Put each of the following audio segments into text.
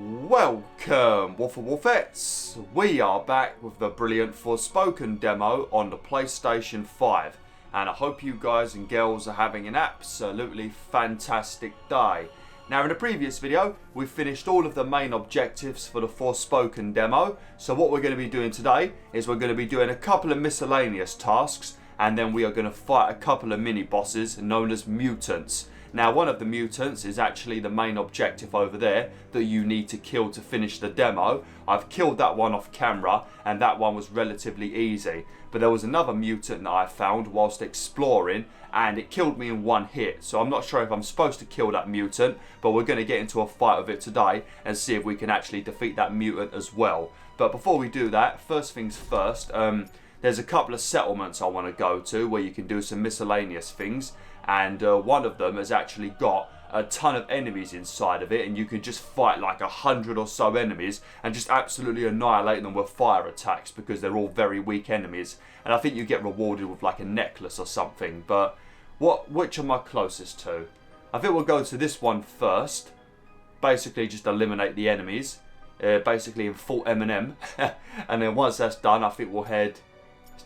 Welcome, WolfTheWolfettes! We are back with the brilliant Forspoken demo on the PlayStation 5, and I hope you guys and girls are having an absolutely fantastic day. Now, in the previous video, we finished all of the main objectives for the Forspoken demo, so what we're going to be doing today is we're going to be doing a couple of miscellaneous tasks, and then we are going to fight a couple of mini-bosses known as mutants. Now, one of the mutants is actually the main objective over there that you need to kill to finish the demo. I've killed that one off camera, and that one was relatively easy. But there was another mutant that I found whilst exploring, and it killed me in one hit. So I'm not sure if I'm supposed to kill that mutant, but we're going to get into a fight with it today and see if we can actually defeat that mutant as well. But before we do that, first things first, there's a couple of settlements I want to go to where you can do some miscellaneous things. And one of them has actually got a ton of enemies inside of it, and you can just fight like 100 or so enemies and just absolutely annihilate them with fire attacks because they're all very weak enemies. And I think you get rewarded with like a necklace or something. But which am I closest to? I think we'll go to this one first. Basically just eliminate the enemies, basically in full M&M. And then once that's done, I think we'll head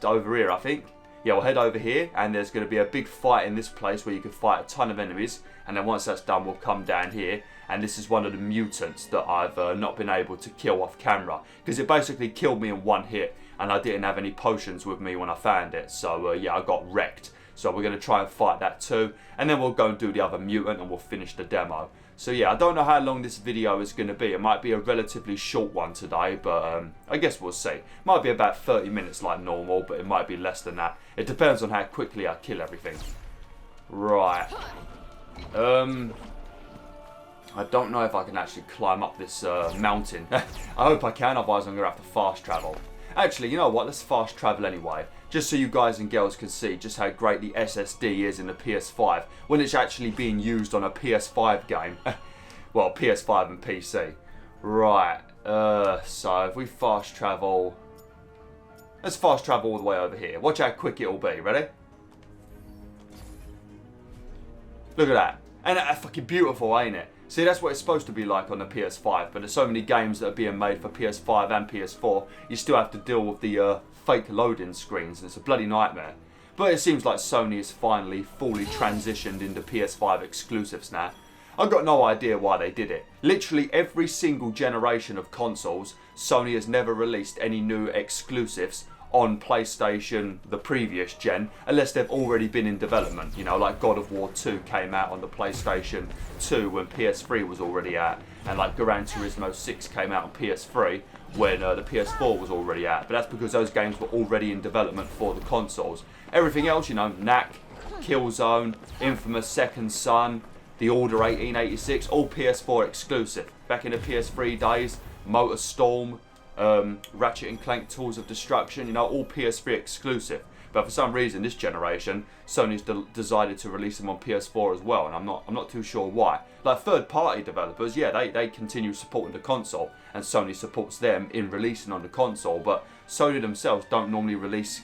over here, I think. Yeah, we'll head over here, and there's going to be a big fight in this place where you can fight a ton of enemies. And then once that's done, we'll come down here, and this is one of the mutants that I've not been able to kill off camera, because it basically killed me in one hit, and I didn't have any potions with me when I found it. So yeah, I got wrecked. So we're going to try and fight that too, and then we'll go and do the other mutant, and we'll finish the demo. So yeah, I don't know how long this video is going to be. It might be a relatively short one today, but I guess we'll see. Might be about 30 minutes like normal, but it might be less than that. It depends on how quickly I kill everything. Right. I don't know if I can actually climb up this mountain. I hope I can, otherwise I'm going to have to fast travel. Actually, you know what? Let's fast travel anyway. Just so you guys and girls can see just how great the SSD is in the PS5 when it's actually being used on a PS5 game. Well, PS5 and PC. Right, so if we fast travel... Let's fast travel all the way over here. Watch how quick it'll be. Ready? Look at that. Ain't that fucking beautiful, ain't it? See, that's what it's supposed to be like on the PS5, but there's so many games that are being made for PS5 and PS4, you still have to deal with the fake loading screens, and it's a bloody nightmare. But it seems like Sony has finally fully transitioned into PS5 exclusives now. I've got no idea why they did it. Literally every single generation of consoles, Sony has never released any new exclusives on PlayStation the previous gen, unless they've already been in development. You know, like God of War 2 came out on the PlayStation 2 when PS3 was already out, and like Gran Turismo 6 came out on PS3 when the PS4 was already out. But that's because those games were already in development for the consoles. Everything else, you know, knack, Killzone, Infamous Second Son, The Order 1886, all PS4 exclusive. Back in the PS3 days, MotorStorm, Ratchet and Clank Tools of Destruction, you know, all PS3 exclusive. But for some reason this generation Sony's decided to release them on PS4 as well, and I'm not too sure why. Like third party developers, yeah, they continue supporting the console, and Sony supports them in releasing on the console, but Sony themselves don't normally release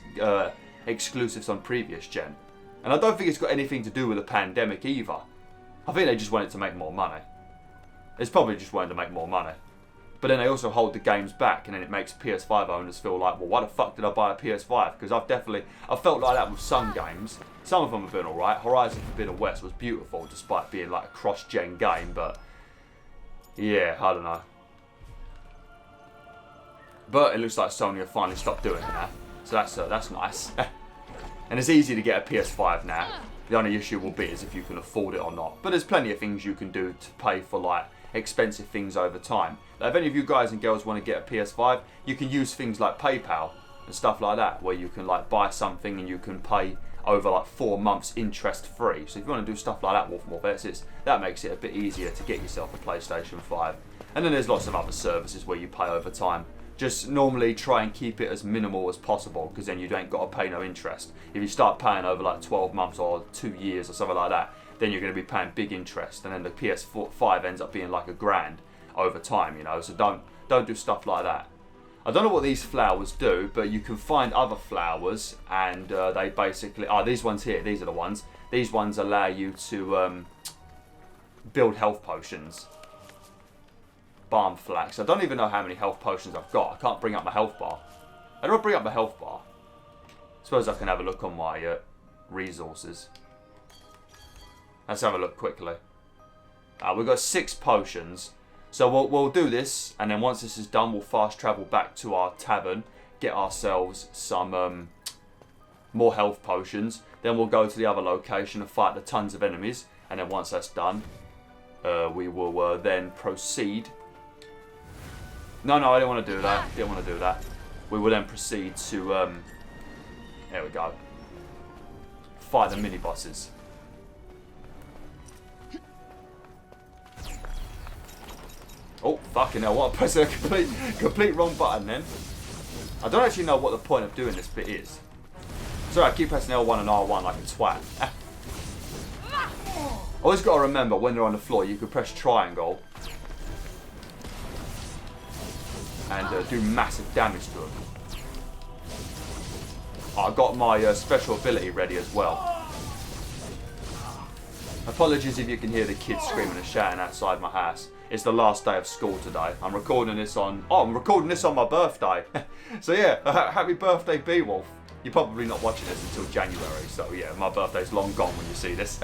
exclusives on previous gen. And I don't think it's got anything to do with the pandemic either. I think they just wanted to make more money. It's probably just wanted to make more money. But then they also hold the games back, and then it makes PS5 owners feel like, well, why the fuck did I buy a PS5? Because I've felt like that with some games. Some of them have been alright. Horizon Forbidden West was beautiful, despite being like a cross-gen game, but yeah, I don't know. But it looks like Sony have finally stopped doing that, so that's nice. And it's easy to get a PS5 now. The only issue will be is if you can afford it or not. But there's plenty of things you can do to pay for like expensive things over time. Like if any of you guys and girls want to get a PS5, you can use things like PayPal and stuff like that, where you can like buy something and you can pay over like 4 months interest free. So if you want to do stuff like that, WolfTheWolf, that makes it a bit easier to get yourself a PlayStation 5. And then there's lots of other services where you pay over time. Just normally try and keep it as minimal as possible, because then you ain't got to pay no interest. If you start paying over like 12 months or 2 years or something like that, then you're going to be paying big interest, and then the PS5 ends up being like $1,000 over time, you know. So don't do stuff like that. I don't know what these flowers do, but you can find other flowers, and they basically... these ones here, these are the ones. These ones allow you to build health potions. balm flax. I don't even know how many health potions I've got. I can't bring up my health bar. How do I bring up my health bar? I suppose I can have a look on my resources. Let's have a look quickly. We've got 6 potions. So we'll do this, and then once this is done, we'll fast travel back to our tavern, get ourselves some more health potions. Then we'll go to the other location and fight the tons of enemies. And then once that's done, we will then proceed. No, I didn't want to do that. Didn't want to do that. We will then proceed to, there we go, fight the mini-bosses. Oh, fucking hell, what? I pressed a complete wrong button then. I don't actually know what the point of doing this bit is. Sorry, I keep pressing L1 and R1 like a twat. Always got to remember, when they're on the floor, you can press triangle and do massive damage to them. I got my special ability ready as well. Apologies if you can hear the kids screaming and shouting outside my house. It's the last day of school today. I'm recording this on my birthday. So yeah, happy birthday, BwolfTheWolf. You're probably not watching this until January, so yeah, my birthday's long gone when you see this.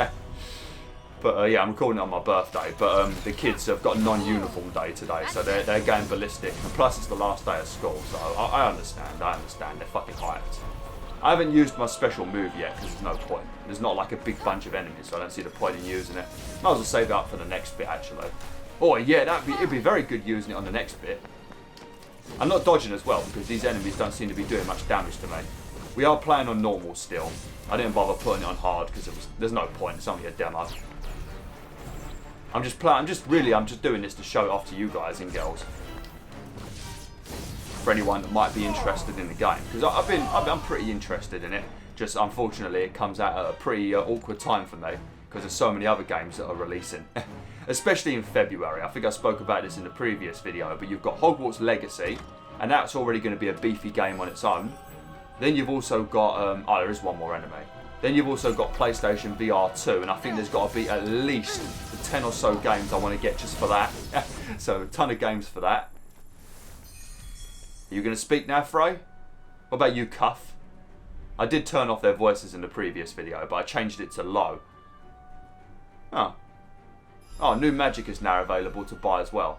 But yeah, I'm recording it on my birthday. But the kids have got non-uniform day today, so they're going ballistic. And plus, it's the last day of school, so I understand. They're fucking hyped. I haven't used my special move yet because there's no point. There's not like a big bunch of enemies, so I don't see the point in using it. Might as well save it up for the next bit, actually. Oh yeah, it'd be very good using it on the next bit. I'm not dodging as well because these enemies don't seem to be doing much damage to me. We are playing on normal still. I didn't bother putting it on hard because there's no point. It's only a demo. I'm just doing this to show it off to you guys and girls. For anyone that might be interested in the game, because I'm pretty interested in it. Just unfortunately, it comes out at a pretty awkward time for me because there's so many other games that are releasing. Especially in February. I think I spoke about this in the previous video, but you've got Hogwarts Legacy, and that's already going to be a beefy game on its own. Then you've also got, there is one more enemy. Then you've also got PlayStation VR 2, and I think there's got to be at least 10 or so games I want to get just for that. So a ton of games for that. Are you going to speak now, Frey? What about you, Cuff? I did turn off their voices in the previous video, but I changed it to low. Oh, new magic is now available to buy as well.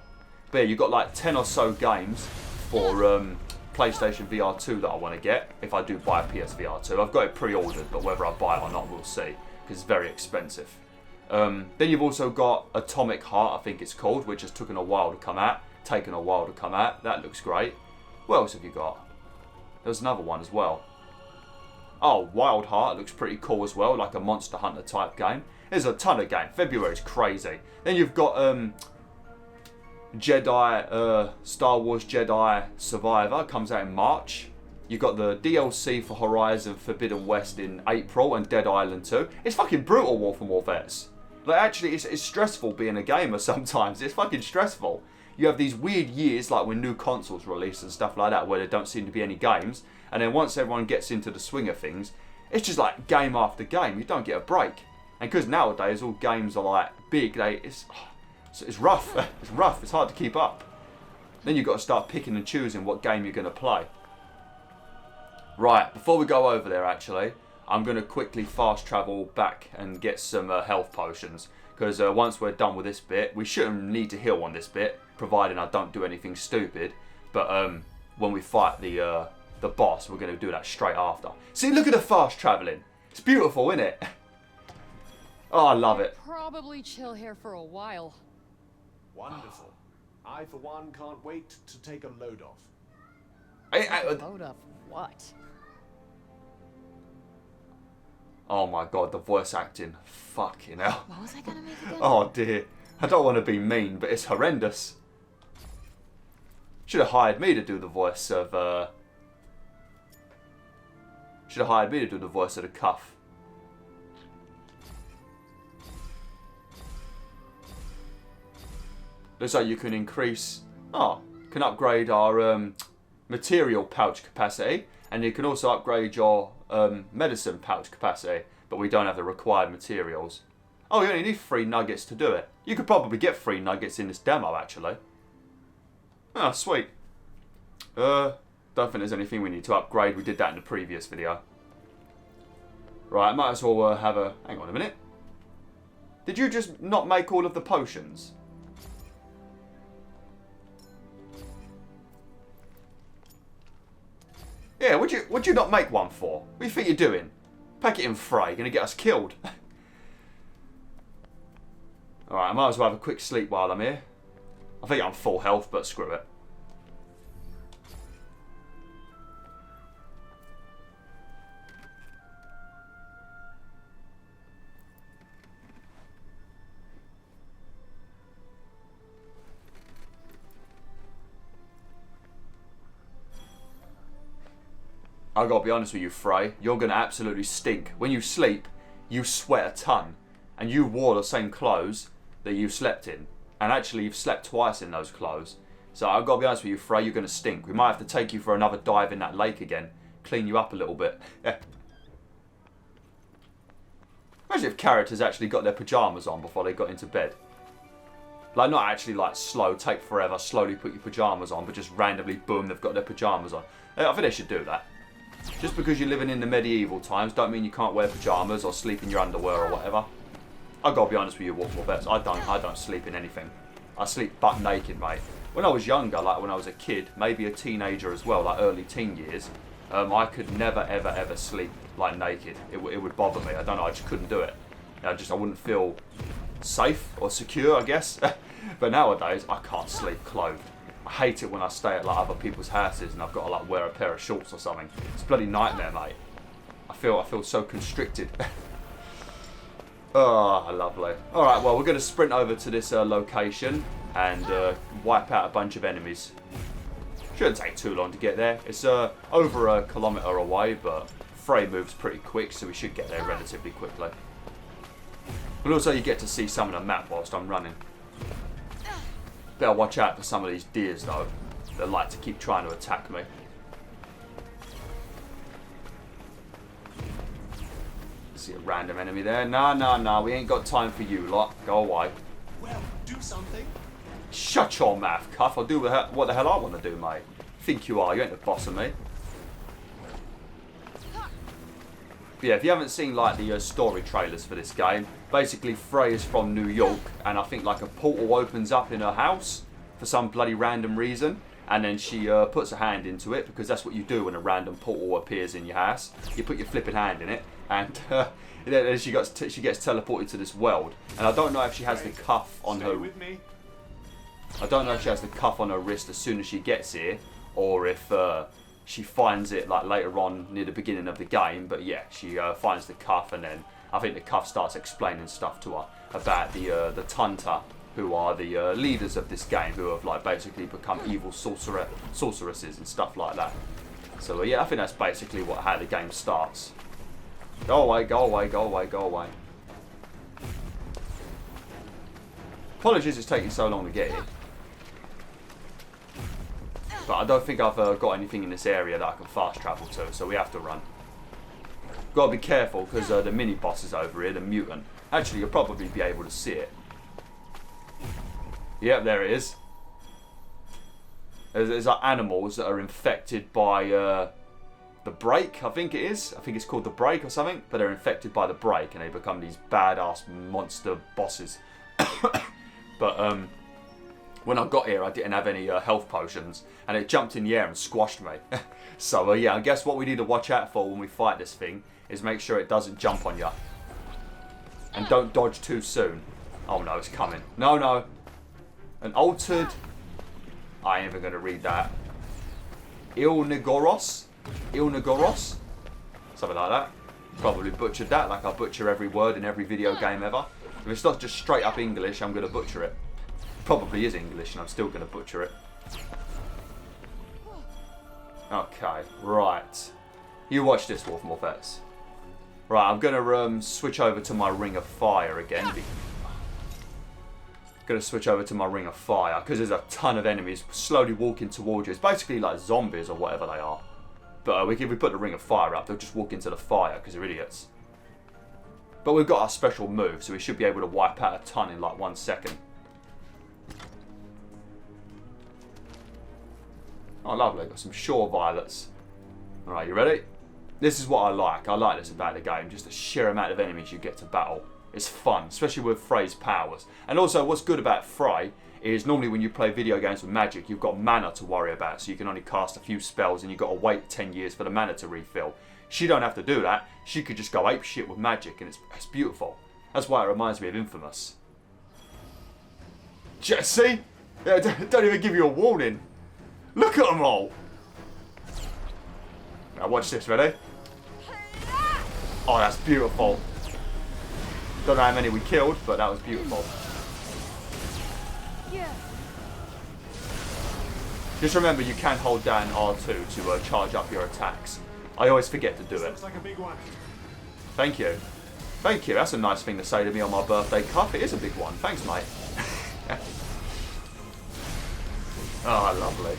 But yeah, you've got like 10 or so games for PlayStation VR 2 that I want to get if I do buy a PSVR 2. I've got it pre-ordered, but whether I buy it or not, we'll see, because it's very expensive. Then you've also got Atomic Heart, I think it's called, which has taken a while to come out. That looks great. What else have you got? There's another one as well. Oh, Wild Heart looks pretty cool as well, like a Monster Hunter type game. There's a ton of games. February's crazy. Then you've got Star Wars Jedi Survivor comes out in March. You've got the DLC for Horizon Forbidden West in April and Dead Island 2. It's fucking brutal, Wolf and Wolfettes. Like, actually, it's stressful being a gamer sometimes. It's fucking stressful. You have these weird years, like when new consoles release and stuff like that, where there don't seem to be any games. And then once everyone gets into the swing of things, it's just like game after game. You don't get a break. And because nowadays all games are like big, it's rough. It's rough. It's hard to keep up. Then you've got to start picking and choosing what game you're going to play. Right, before we go over there, actually, I'm going to quickly fast travel back and get some health potions. Because once we're done with this bit, we shouldn't need to heal on this bit, providing I don't do anything stupid. But when we fight the boss, we're going to do that straight after. See, look at the fast traveling. It's beautiful, isn't it? Oh, I love it. Probably chill here for a while. Wonderful. I, for one, can't wait to take a load off. Load of what? Oh my god, the voice acting. Fucking hell. What was I gonna make again? Oh dear. I don't want to be mean, but it's horrendous. Should have hired me to do the voice of, the Cuff. Looks like you can increase... can upgrade our material pouch capacity. And you can also upgrade your medicine pouch capacity. But we don't have the required materials. Oh, you only need 3 nuggets to do it. You could probably get 3 nuggets in this demo, actually. Oh, sweet. Don't think there's anything we need to upgrade. We did that in the previous video. Right, might as well have a... Hang on a minute. Did you just not make all of the potions? Yeah, would you not make one for? What do you think you're doing? Pack it in, Frey. Gonna get us killed. Alright, I might as well have a quick sleep while I'm here. I think I'm full health, but screw it. I gotta be honest with you, Frey. You're gonna absolutely stink. When you sleep, you sweat a ton. And you wore the same clothes that you slept in. And actually, you've slept twice in those clothes. So I've got to be honest with you, Frey, you're going to stink. We might have to take you for another dive in that lake again. Clean you up a little bit. Imagine if characters actually got their pyjamas on before they got into bed. Like, not actually like slow, take forever, slowly put your pyjamas on, but just randomly, boom, they've got their pyjamas on. I think they should do that. Just because you're living in the medieval times don't mean you can't wear pyjamas or sleep in your underwear or whatever. I gotta be honest with you, WolfTheWolf, I don't sleep in anything. I sleep butt naked, mate. When I was younger, like when I was a kid, maybe a teenager as well, like early teen years, I could never, ever, ever sleep like naked. It would bother me. I don't know. I just couldn't do it. I wouldn't feel safe or secure, I guess. But nowadays, I can't sleep clothed. I hate it when I stay at like other people's houses and I've got to like wear a pair of shorts or something. It's a bloody nightmare, mate. I feel so constricted. Oh, lovely. Alright, well, we're going to sprint over to this location and wipe out a bunch of enemies. Shouldn't take too long to get there. It's over a kilometre away, but Frey moves pretty quick, so we should get there relatively quickly. But also, you get to see some of the map whilst I'm running. Better watch out for some of these deers, though. They like to keep trying to attack me. See a random enemy there. No, we ain't got time for you lot. Go away. Well, do something. Shut your mouth, Cuff. I'll do what the hell I want to do, mate. Think you are. You ain't the boss of me. But yeah, if you haven't seen like the story trailers for this game, basically Frey is from New York, and I think like a portal opens up in her house for some bloody random reason, and then she puts her hand into it, because that's what you do when a random portal appears in your house. You put your flipping hand in it, and then she gets teleported to this world. And I don't know if she has the cuff on her. With me. I don't know if she has the cuff on her wrist as soon as she gets here, or if she finds it like later on near the beginning of the game. But yeah, she finds the cuff, and then I think the cuff starts explaining stuff to her about the Tantas, who are the leaders of this game, who have like basically become evil sorceresses and stuff like that. So yeah, I think that's basically how the game starts. Go away, go away, go away, go away. Apologies it's taking so long to get here. But I don't think I've got anything in this area that I can fast travel to, so we have to run. Gotta be careful, because the mini boss is over here, the mutant. Actually, you'll probably be able to see it. Yep, there it is. There's like animals that are infected by the break, I think it is. I think it's called the break or something, but they're infected by the break and they become these badass monster bosses. But when I got here, I didn't have any health potions, and it jumped in the air and squashed me. So yeah, I guess what we need to watch out for when we fight this thing is make sure it doesn't jump on you. And don't dodge too soon. Oh no, it's coming. No, no. An altered... I ain't even going to read that. Ilingoceros? Something like that. Probably butchered that like I butcher every word in every video game ever. If it's not just straight up English, I'm going to butcher it. Probably is English and I'm still going to butcher it. Okay, right. You watch this, WolfTheWolf. Right, I'm going to switch over to my Ring of Fire again. Going to switch over to my Ring of Fire because there's a ton of enemies slowly walking towards you. It's basically like zombies or whatever they are. But if we put the Ring of Fire up, they'll just walk into the fire because they're idiots. But we've got our special move, so we should be able to wipe out a ton in like 1 second. Oh, lovely. Got some shore violets. Alright, you ready? This is what I like. I like this about the game. Just the sheer amount of enemies you get to battle. It's fun, especially with Frey's powers. And also, what's good about Frey is normally when you play video games with magic, you've got mana to worry about. So you can only cast a few spells and you've got to wait 10 years for the mana to refill. She don't have to do that. She could just go ape shit with magic and it's beautiful. That's why it reminds me of Infamous. See? Don't even give you a warning. Look at them all. Now watch this, ready? Oh, that's beautiful. Don't know how many we killed, but that was beautiful. Yeah. Just remember you can hold down R2 to charge up your attacks. I always forget to do it. Looks like a big one. Thank you. Thank you. That's a nice thing to say to me on my birthday cup. It is a big one. Thanks, mate. Oh, lovely.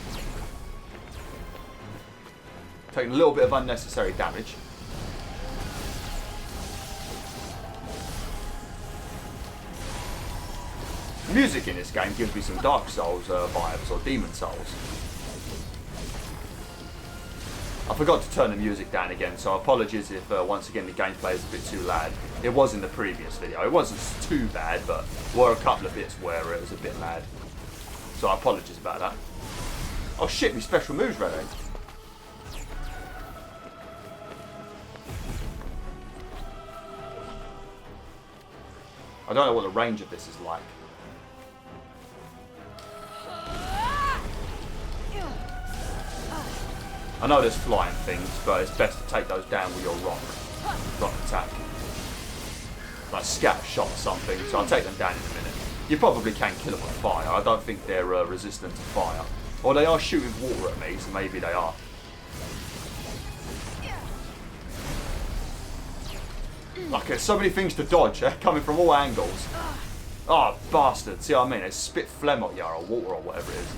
Taking a little bit of unnecessary damage. Music in this game gives me some Dark Souls vibes, or Demon Souls. I forgot to turn the music down again, so apologies if once again the gameplay is a bit too loud. It was in the previous video. It wasn't too bad, but there were a couple of bits where it was a bit loud. So apologies about that. Oh shit, my special move's ready. I don't know what the range of this is like. I know there's flying things, but it's best to take those down with your rock attack. Like scatter shot or something, so I'll take them down in a minute. You probably can kill them with fire. I don't think they're resistant to fire. Or they are shooting water at me, so maybe they are. Like, there's so many things to dodge, coming from all angles. Oh, bastard. See what I mean? They spit phlegm at you, or water, or whatever it is.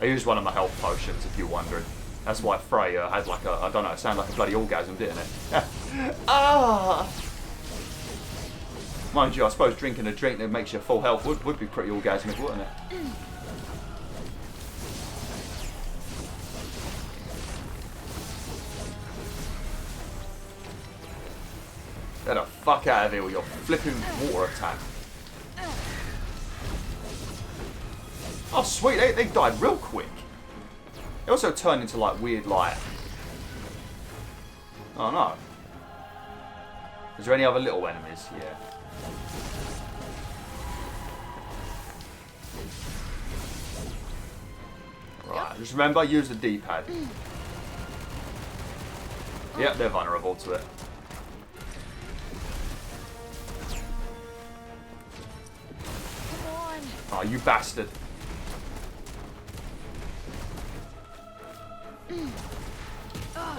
I used one of my health potions, if you're wondering. That's why Frey had like a, I don't know, it sounded like a bloody orgasm, didn't it? Ah! Mind you, I suppose drinking a drink that makes you full health would be pretty orgasmic, wouldn't it? Get the fuck out of here with your flipping water attack. Oh sweet, they died real quick. They also turned into like weird light. Oh no. Is there any other little enemies? Yeah. Right, just remember, use the D-pad. Yep, they're vulnerable to it. Come on. Oh, you bastard.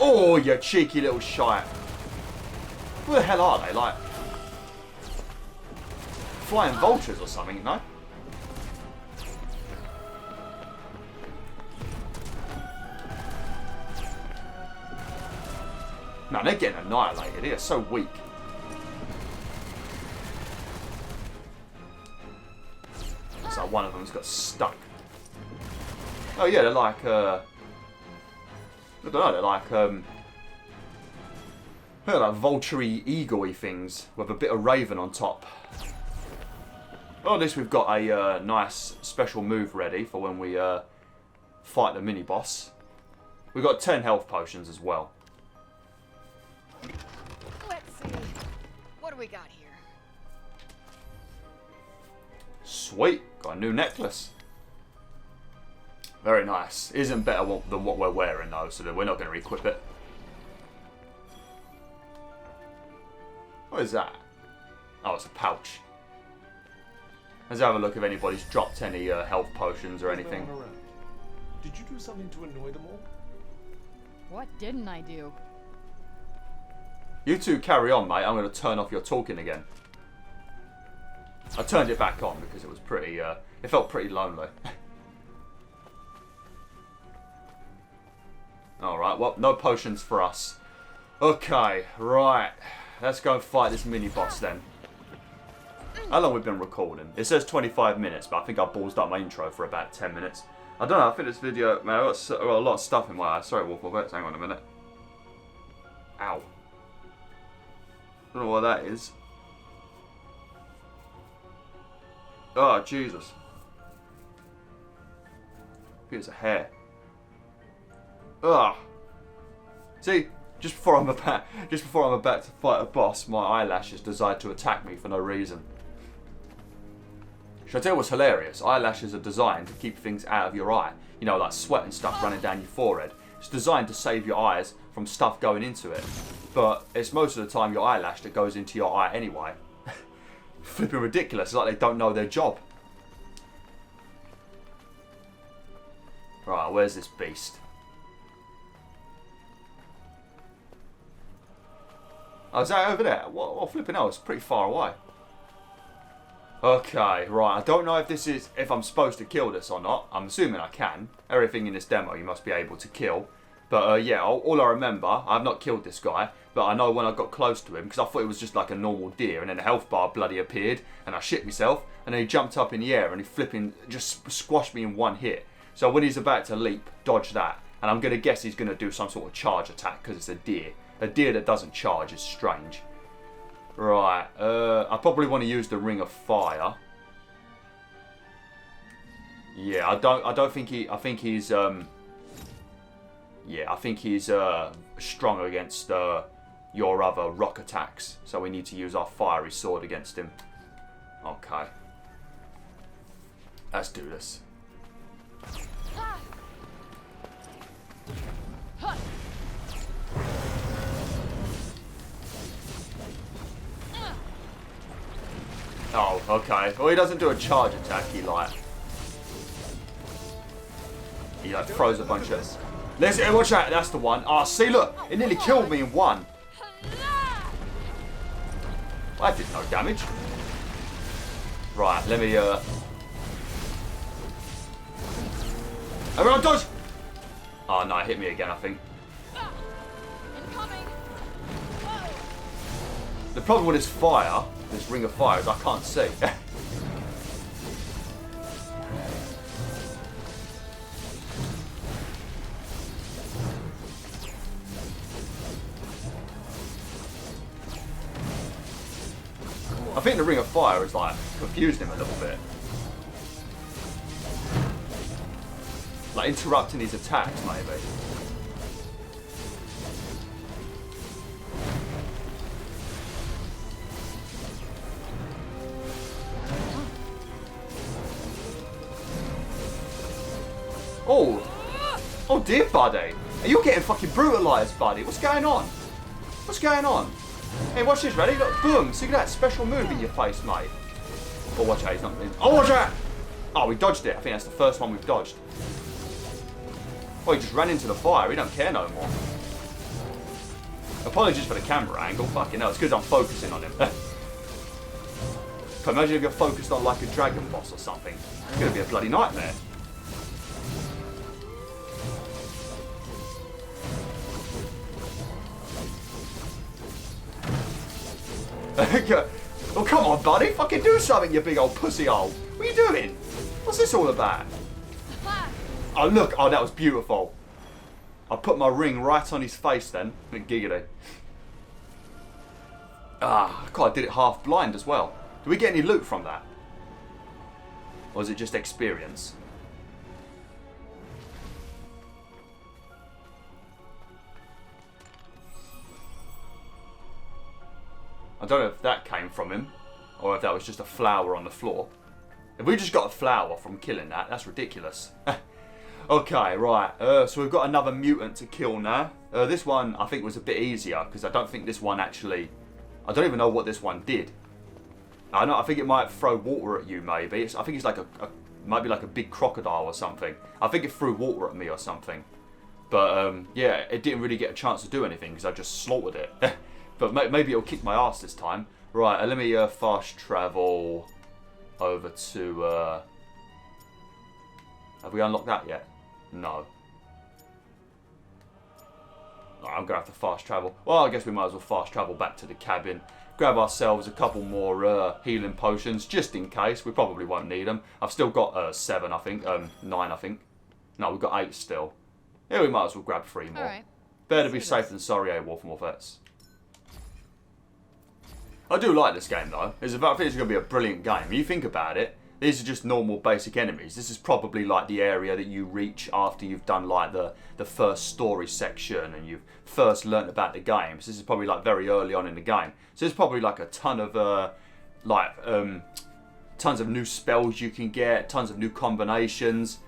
Oh, you cheeky little shite. Who the hell are they? Like flying vultures or something, no? Man, they're getting annihilated. They're so weak. It's like one of them's got stuck. Oh yeah, they're like I don't know, they're like vulture-y, eagle-y things with a bit of raven on top. Well, at least we've got a nice special move ready for when we fight the mini-boss. We've got 10 health potions as well. Let's see. What do we got here? Sweet, got a new necklace. Very nice. Isn't better than what we're wearing though, so that we're not going to re-equip it. What is that? Oh, it's a pouch. Let's have a look if anybody's dropped any health potions or anything. No one around. Did you do something to annoy them all? What didn't I do? You two carry on, mate. I'm going to turn off your talking again. I turned it back on because it was pretty, it felt pretty lonely. well, no potions for us. Okay, right. Let's go and fight this mini-boss then. How long we've been recording? It says 25 minutes, but I think I ballsed up my intro for about 10 minutes. I don't know, I think this video... Man, I've got a lot of stuff in my eye. Sorry, Wolf. Hang on a minute. Ow. Don't know what that is. Oh, Jesus. I think it's a hair. Ugh. See, just before I'm about to fight a boss, my eyelashes decide to attack me for no reason. Should I tell you what's hilarious? Eyelashes are designed to keep things out of your eye. You know, like sweat and stuff running down your forehead. It's designed to save your eyes from stuff going into it. But it's most of the time your eyelash that goes into your eye anyway. Flipping ridiculous. It's like they don't know their job. Right, where's this beast? Oh, is that over there? What flipping hell? It's pretty far away. Okay, right. I don't know if I'm supposed to kill this or not. I'm assuming I can. Everything in this demo you must be able to kill. But yeah, all I remember, I've not killed this guy, but I know when I got close to him, because I thought it was just like a normal deer, and then a health bar bloody appeared, and I shit myself, and then he jumped up in the air, and he flipping just squashed me in one hit. So when he's about to leap, dodge that, and I'm going to guess he's going to do some sort of charge attack, because it's a deer. A deer that doesn't charge is strange. Right, I probably want to use the Ring of Fire. Yeah, I don't think I think he's strong against your other rock attacks. So we need to use our fiery sword against him. Okay. Let's do this. Oh, okay. Well, he doesn't do a charge attack. He like throws a bunch of... Let's watch out. That's the one. Oh, see, look. It nearly killed me in one. Well, that did no damage. Right, let me... Everyone dodge! Oh, no, it hit me again, I think. The problem with this fire, this Ring of Fire, is I can't see. I think the Ring of Fire has like confused him a little bit. Like interrupting his attacks, maybe. Oh dear, buddy. Are you getting fucking brutalised, buddy? What's going on? What's going on? Hey, watch this, ready? Look, boom. See that special move in your face, mate. Oh, watch out. He's not... Oh, watch out. Oh, we dodged it. I think that's the first one we've dodged. Oh, he just ran into the fire. He don't care no more. Apologies for the camera angle. Fucking hell. It's because I'm focusing on him. Imagine if you're focused on like a dragon boss or something. It's going to be a bloody nightmare. Oh, come on, buddy. Fucking do something, you big old pussy hole. What are you doing? What's this all about? Oh, look. Oh, that was beautiful. I put my ring right on his face then. Giggity. Ah, God, I did it half blind as well. Did we get any loot from that? Or is it just experience? I don't know if that came from him, or if that was just a flower on the floor. If we just got a flower from killing that, that's ridiculous. Okay, right. So we've got another mutant to kill now. This one I think was a bit easier, because I don't think this one actually... I don't even know what this one did. I think it might throw water at you, maybe. I think it's like might be like a big crocodile or something. I think it threw water at me or something. But yeah, it didn't really get a chance to do anything, because I just slaughtered it. But maybe it'll kick my ass this time. Right, let me fast travel over to... Have we unlocked that yet? No. I'm gonna have to fast travel. Well, I guess we might as well fast travel back to the cabin. Grab ourselves a couple more healing potions, just in case. We probably won't need them. I've still got 7, I think. 9, I think. No, we've got 8 still. Yeah, we might as well grab 3 more. Alright. Better to be safe than sorry, WolfTheWolfettes. I do like this game, though. I think it's going to be a brilliant game. When you think about it, these are just normal basic enemies. This is probably like the area that you reach after you've done like the first story section and you've first learnt about the game. So this is probably like very early on in the game. So there's probably like a ton of tons of new spells you can get, tons of new combinations,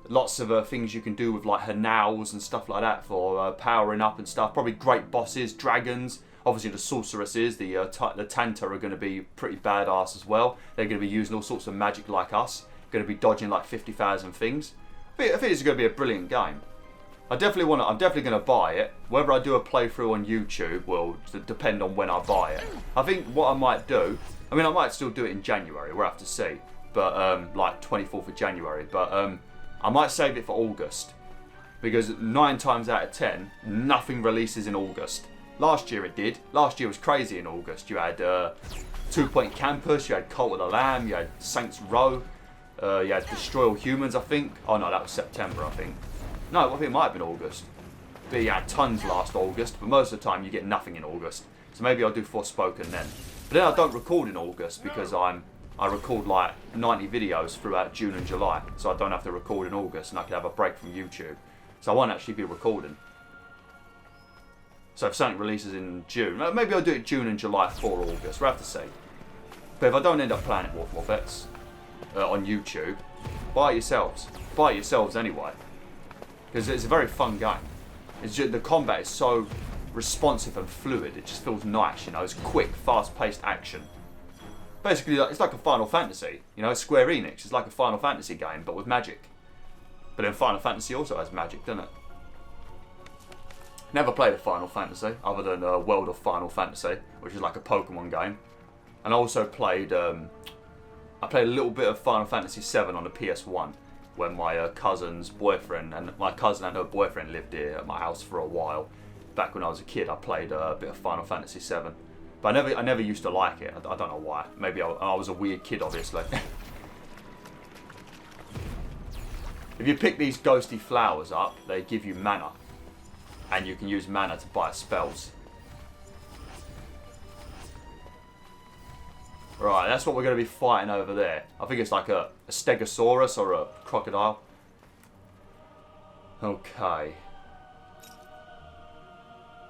lots of things you can do with like Hanals and stuff like that for powering up and stuff. Probably great bosses, dragons. Obviously the sorceresses, the Tantas are going to be pretty badass as well. They're going to be using all sorts of magic like us. Going to be dodging like 50,000 things. I think it's going to be a brilliant game. I'm definitely going to buy it. Whether I do a playthrough on YouTube will depend on when I buy it. I think what I might do, I mean I might still do it in January, we'll have to see. But like 24th of January. But I might save it for August. Because 9 times out of 10, nothing releases in August. Last year it did. Last year was crazy in August. You had 2 Point Campus, you had Cult of the Lamb, you had Saints Row, you had Destroy All Humans, I think. Oh no, that was September, I think. No, I think it might have been August. But you had tons last August, but most of the time you get nothing in August. So maybe I'll do Forspoken then. But then I don't record in August because I record like 90 videos throughout June and July. So I don't have to record in August and I can have a break from YouTube. So I won't actually be recording. So if something releases in June, maybe I'll do it June and July for August. We'll have to see. But if I don't end up playing it, WolfTheWolfettes, on YouTube, buy it yourselves. Buy it yourselves anyway. Because it's a very fun game. It's just, the combat is so responsive and fluid. It just feels nice, you know. It's quick, fast-paced action. Basically, it's like a Final Fantasy. You know, Square Enix. It's like a Final Fantasy game, but with magic. But then Final Fantasy also has magic, doesn't it? Never played a Final Fantasy other than World of Final Fantasy, which is like a Pokemon game. And I also played I played a little bit of Final Fantasy 7 on the PS1 when my cousin's boyfriend and my cousin and her boyfriend lived here at my house for a while. Back when I was a kid, I played a bit of Final Fantasy 7, but I never used to like it. I don't know why. Maybe I was a weird kid, obviously. If you pick these ghosty flowers up, they give you mana. And you can use mana to buy spells. Right, that's what we're going to be fighting over there. I think it's like a stegosaurus or a crocodile. Okay.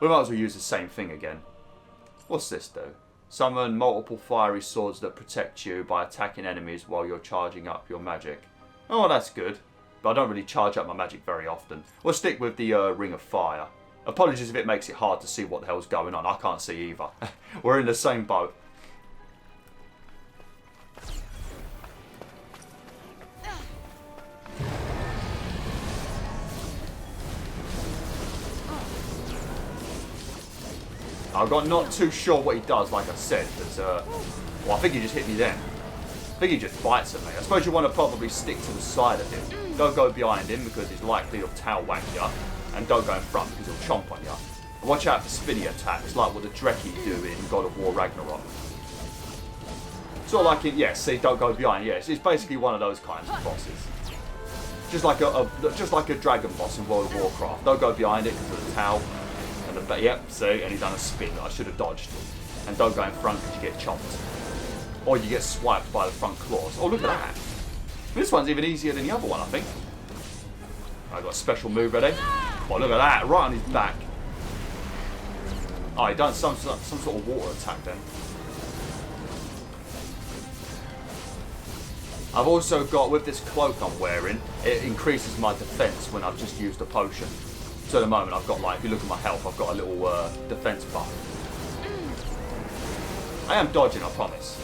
We might as well use the same thing again. What's this do? Summon multiple fiery swords that protect you by attacking enemies while you're charging up your magic. Oh, that's good. But I don't really charge up my magic very often. We'll stick with the Ring of Fire. Apologies if it makes it hard to see what the hell's going on. I can't see either. We're in the same boat. I'm not too sure what he does, like I said. Well, I think he just hit me then. I think he just bites at me. I suppose you want to probably stick to the side of him. Don't go behind him because he's likely to tail whack you. And don't go in front because he'll chomp on you. And watch out for spinny attacks like what the Dreki do in God of War Ragnarok. Sort of like in, yeah, see, don't go behind. Yes, it's basically one of those kinds of bosses. Just like a dragon boss in World of Warcraft. Don't go behind it because of the tail. And yep, see, and he's done a spin that I should have dodged. And don't go in front because you get chomped. Or you get swiped by the front claws. Oh, look at that. This one's even easier than the other one, I think. I got a special move ready. Oh, look at that, right on his back. Oh, he done some sort of water attack then. I've also got, with this cloak I'm wearing, it increases my defense when I've just used a potion. So at the moment I've got, like, if you look at my health, I've got a little defense buff. I am dodging, I promise.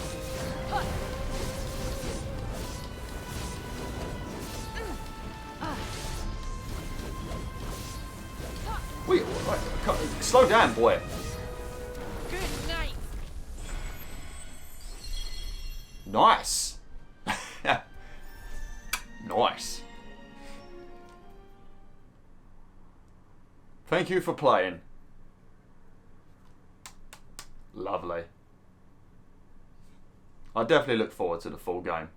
Wait, slow down, boy. Good night. Nice. Nice. Thank you for playing. Lovely. I definitely look forward to the full game.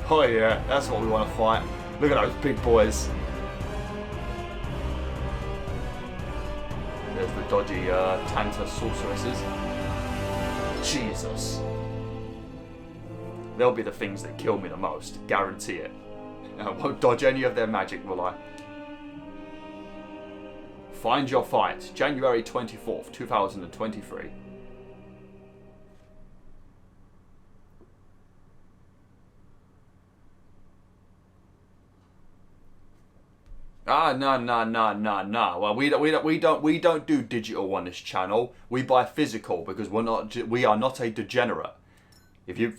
Oh yeah, that's what we want to fight. Look at those big boys. There's the dodgy Tantas sorceresses. Jesus. They'll be the things that kill me the most. Guarantee it. I won't dodge any of their magic, will I? Find your fight. January 24th, 2023. No. Well, we don't do digital on this channel. We buy physical because we are not a degenerate. If you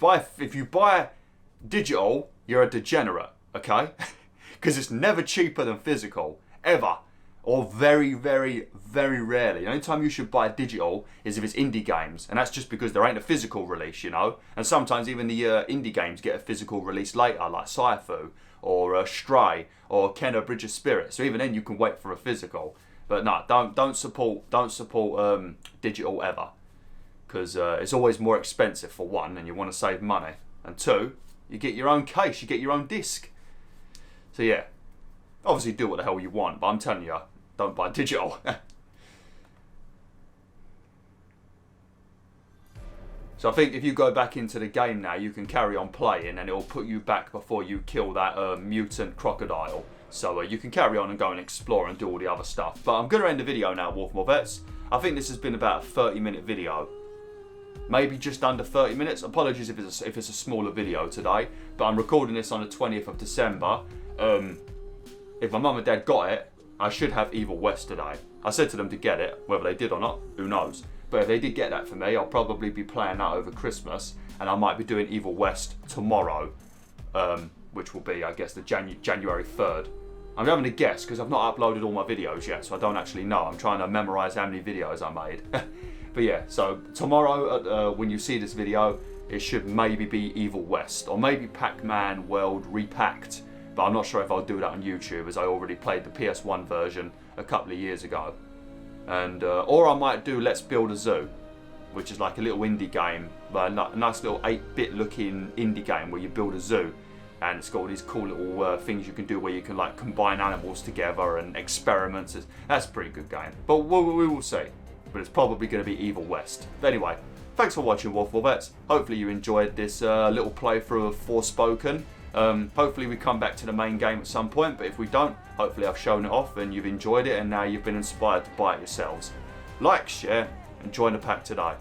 buy digital, you're a degenerate, okay? Because it's never cheaper than physical, ever, or very, very, very rarely. The only time you should buy digital is if it's indie games, and that's just because there ain't a physical release, you know. And sometimes even the indie games get a physical release later, like Sci-Fu or Stray or Kenna Bridge of Spirit. So even then you can wait for a physical. But no, don't support digital ever, because it's always more expensive for one, and you want to save money, and two, you get your own case, you get your own disc. So yeah, obviously do what the hell you want, but I'm telling you, don't buy digital. So I think if you go back into the game now, you can carry on playing, and it will put you back before you kill that mutant crocodile. So you can carry on and go and explore and do all the other stuff. But I'm going to end the video now, Wolf. I think this has been about a 30-minute video. Maybe just under 30 minutes. Apologies if it's a smaller video today, but I'm recording this on the 20th of December. If my mum and dad got it, I should have Evil West today. I said to them to get it. Whether they did or not, who knows. But if they did get that for me, I'll probably be playing that over Christmas, and I might be doing Evil West tomorrow, which will be, I guess, the January 3rd. I'm having a guess because I've not uploaded all my videos yet, so I don't actually know. I'm trying to memorise how many videos I made. But yeah, so tomorrow, when you see this video, it should maybe be Evil West, or maybe Pac-Man World Repacked. But I'm not sure if I'll do that on YouTube, as I already played the PS1 version a couple of years ago. And or I might do Let's Build a Zoo, which is like a little indie game, a nice little 8-bit looking indie game where you build a zoo, and it's got all these cool little things you can do where you can like combine animals together and experiments. That's a pretty good game, but we will see. But it's probably going to be Evil West. But anyway, thanks for watching, Wolfvets. Hopefully you enjoyed this little playthrough of Forspoken. Hopefully we come back to the main game at some point, but if we don't, hopefully I've shown it off and you've enjoyed it, and now you've been inspired to buy it yourselves. Like, share, and join the pack today.